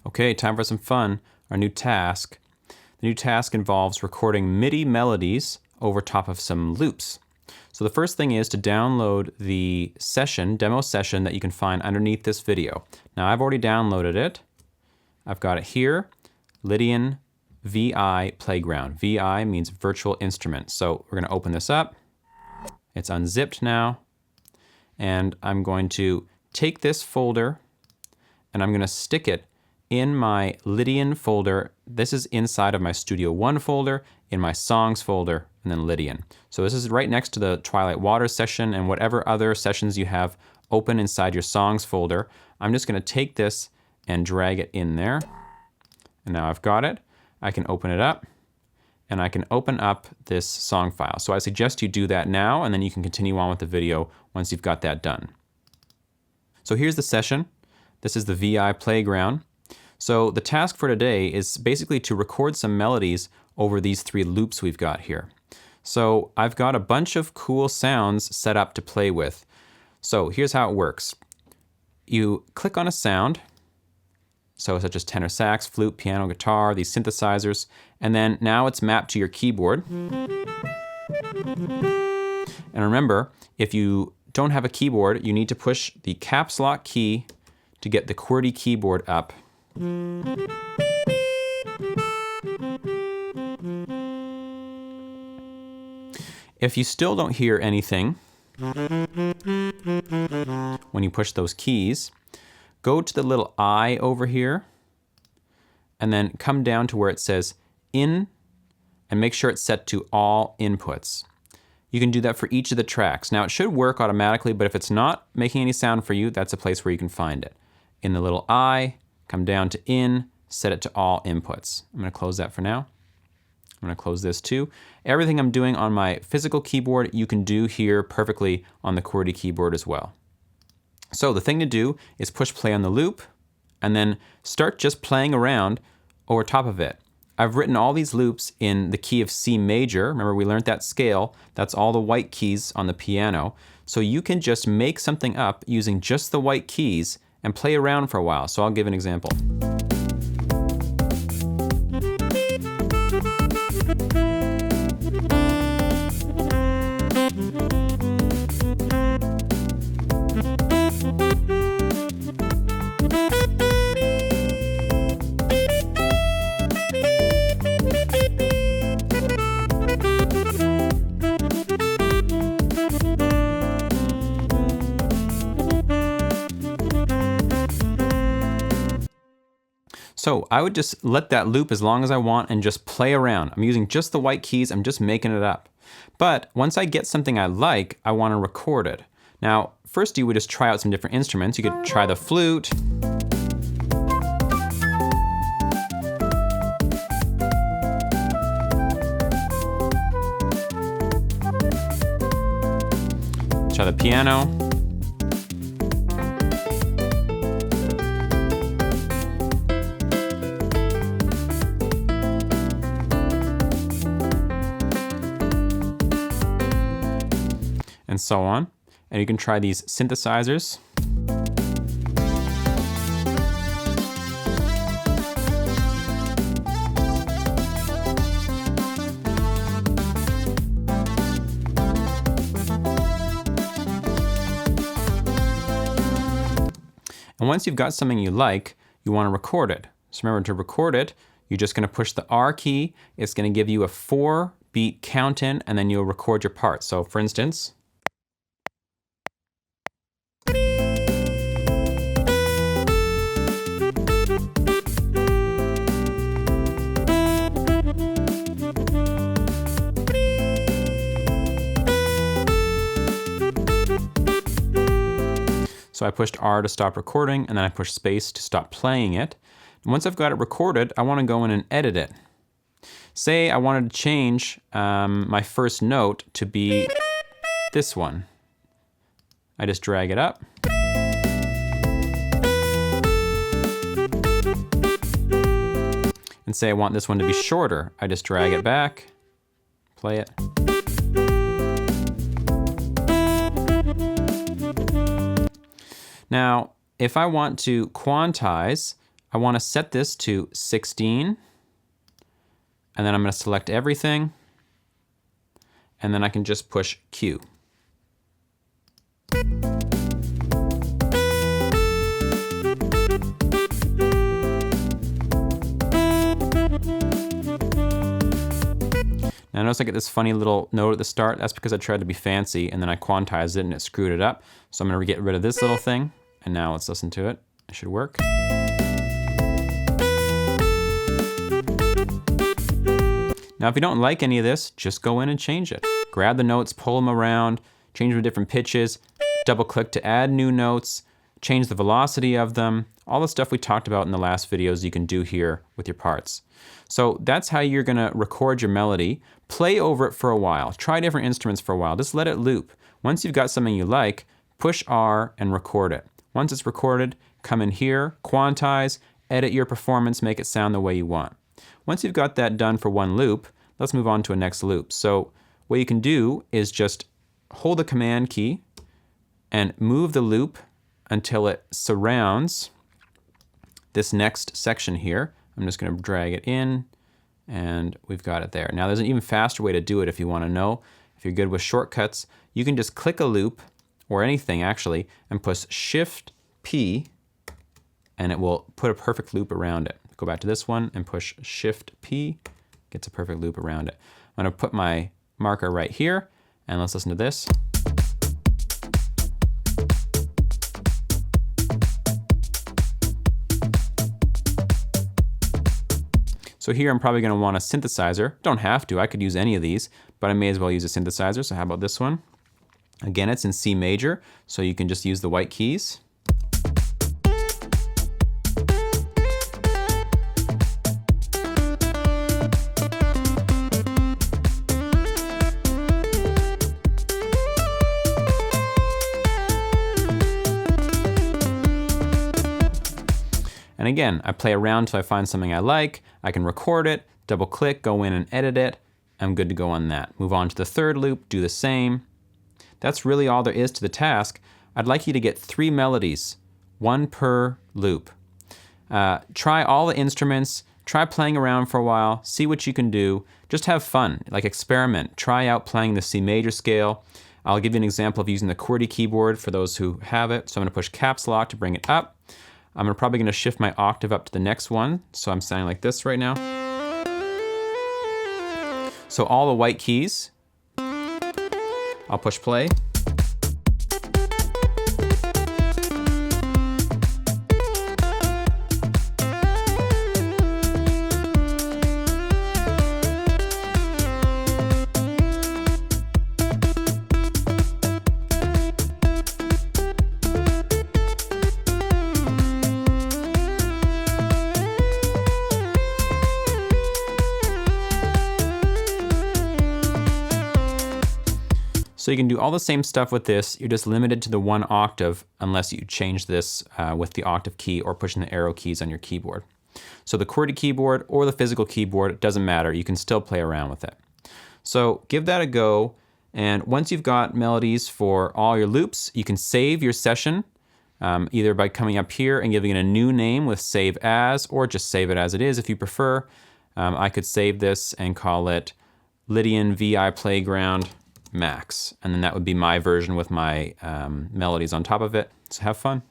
Okay, time for some fun. Our new task. The new task involves recording MIDI melodies over top of some loops. So the first thing is to download the demo session that you can find underneath this video. Now I've already downloaded it. I've got it here, Lydian VI Playground. VI means virtual instrument. So we're going to open this up. It's unzipped now. And I'm going to take this folder and I'm going to stick it in my Lydian folder. This is inside of my Studio One folder, in my Songs folder, and then Lydian. So this is right next to the Twilight Waters session and whatever other sessions you have open inside your Songs folder. I'm just going to take this and drag it in there. And now I've got it. I can open it up and I can open up this song file. So I suggest you do that now and then you can continue on with the video once you've got that done. So here's the session. This is the VI Playground. So the task for today is basically to record some melodies over these three loops we've got here. So I've got a bunch of cool sounds set up to play with. So here's how it works. You click on a sound, so such as tenor sax, flute, piano, guitar, these synthesizers, and then now it's mapped to your keyboard. And remember, if you don't have a keyboard, you need to push the caps lock key to get the QWERTY keyboard up. If you still don't hear anything when you push those keys, go to the little I over here and then come down to where it says in and make sure it's set to all inputs. You can do that for each of the tracks. Now it should work automatically, but if it's not making any sound for you, that's a place where you can find it. In the little I, come down to in, set it to all inputs. I'm going to close that for now. I'm going to close this too. Everything I'm doing on my physical keyboard, you can do here perfectly on the QWERTY keyboard as well. So the thing to do is push play on the loop and then start just playing around over top of it. I've written all these loops in the key of C major. Remember, we learned that scale. That's all the white keys on the piano. So you can just make something up using just the white keys and play around for a while. So I'll give an example. So I would just let that loop as long as I want and just play around. I'm using just the white keys, I'm just making it up. But once I get something I like, I want to record it. Now, first you would just try out some different instruments. You could try the flute. Try the piano. And so on. And you can try these synthesizers. And once you've got something you like, you want to record it. So remember, to record it, you're just going to push the R key. It's going to give you a 4-beat count in, and then you'll record your part. So for instance, so I pushed R to stop recording, and then I pushed space to stop playing it. And once I've got it recorded, I want to go in and edit it. Say I wanted to change my first note to be this one. I just drag it up. And say I want this one to be shorter. I just drag it back, play it. Now, if I want to quantize, I want to set this to 16, and then I'm going to select everything, and then I can just push Q. Now notice I get this funny little note at the start. That's because I tried to be fancy and then I quantized it and it screwed it up. So I'm going to get rid of this little thing, and now let's listen to it. It should work. Now if you don't like any of this, just go in and change it. Grab the notes, pull them around, change them to different pitches, double click to add new notes, change the velocity of them. All the stuff we talked about in the last videos you can do here with your parts. So that's how you're going to record your melody. Play over it for a while. Try different instruments for a while. Just let it loop. Once you've got something you like, push R and record it. Once it's recorded, come in here, quantize, edit your performance, make it sound the way you want. Once you've got that done for one loop, let's move on to a next loop. So what you can do is just hold the Command key and move the loop until it surrounds this next section here. I'm just going to drag it in, and we've got it there. Now there's an even faster way to do it if you want to know. If you're good with shortcuts, you can just click a loop, or anything actually, and push Shift P, and it will put a perfect loop around it. Go back to this one and push Shift P, gets a perfect loop around it. I'm going to put my marker right here, and let's listen to this. So here I'm probably going to want a synthesizer. Don't have to, I could use any of these, but I may as well use a synthesizer. So how about this one? Again, it's in C major, so you can just use the white keys. And again, I play around till I find something I like. I can record it, double click, go in and edit it. I'm good to go on that. Move on to the third loop, do the same. That's really all there is to the task. I'd like you to get 3 melodies, 1 per loop. Try all the instruments, try playing around for a while, see what you can do. Just have fun, like experiment. Try out playing the C major scale. I'll give you an example of using the Chordie keyboard for those who have it. So I'm going to push caps lock to bring it up. I'm probably going to shift my octave up to the next one, so I'm sounding like this right now. So all the white keys, I'll push play. So you can do all the same stuff with this. You're just limited to the 1 octave unless you change this with the octave key or pushing the arrow keys on your keyboard. So the Chordie keyboard or the physical keyboard, it doesn't matter. You can still play around with it. So give that a go. And once you've got melodies for all your loops, you can save your session either by coming up here and giving it a new name with save as, or just save it as it is if you prefer. I could save this and call it Lydian VI Playground Max, and then that would be my version with my melodies on top of it. So have fun.